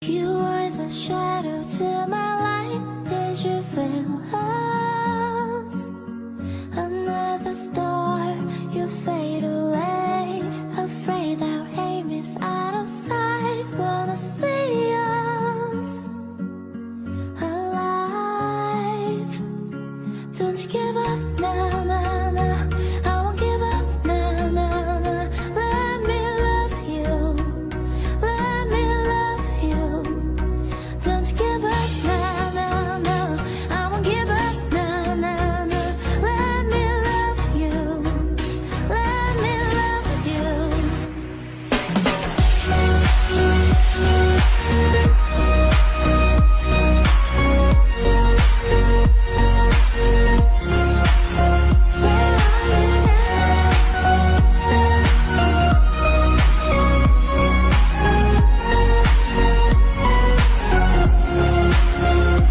You are the shadow to my light. Did you feel us? Another star, you fade away. Afraid our aim is out of sight. Wanna see us alive. Don't you give up now, now, now. I won't give up now, now, now. Let me love you. Let me love you. Don't you give up now, now, now. I won't give up now, now, now. Let me love you. Let me love you.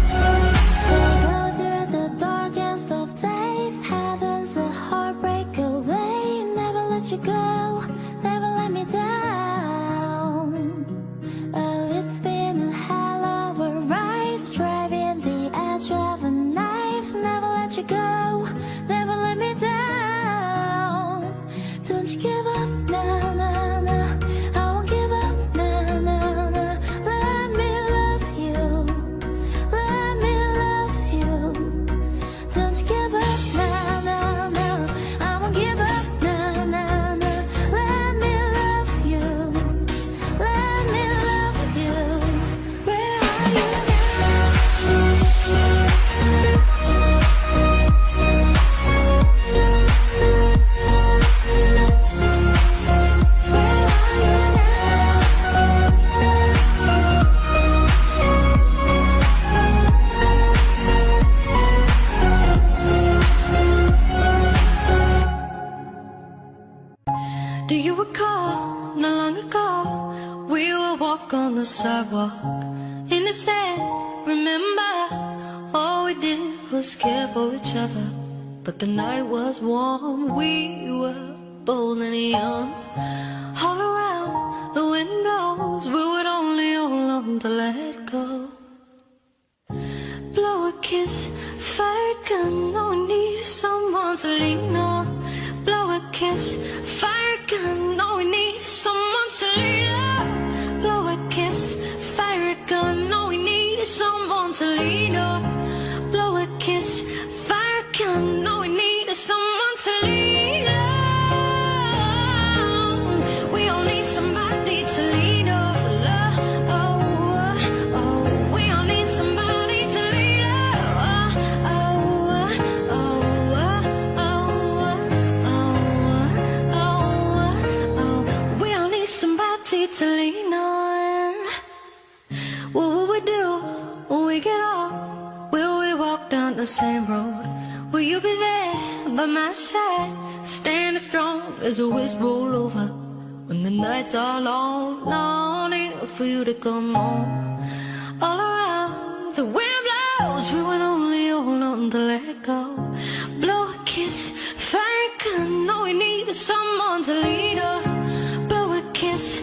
Go through the darkest of days. Heaven's a heartbreak away. Never let you go, never let me down. Oh, it's been a hell of a ride, driving the edge of a knife. Never let you go, never let me down. Don't you give up now, now, now. I won't give up now, now, now. Let me love you. Let me love you. Don't you give up now, now, now. I won't give up now, now, now. Let me love you. Let me love you. Where are you Do you recall, not long ago, we would walk on the sidewalk in the sand? Remember, all we did was care for each other. But the night was warm, we were bold and young. All around, the wind blows, we would only hold on to let go. Blow a kiss, fire a gun, all we need is someone to lean on. Blow a kiss, fire a gun, all we need is someone to lean on. Blow a kiss, fire a gun, all we need is someone to lean on. Blow a kiss, fire a gun, all we need is someone to lean on. We all need somebody to lean on. We all need somebody to lean on. We all need somebody to lean on. What will we do when we get old? Will we walk down the same road? Will you be there by my side, standing strong as the waves roll over? When the nights are long, longing for you to come home. All around, the wind blows, we would only hold on to let go. Blow a kiss, fire a gun, all we need is someone to lead us. Blow a kiss,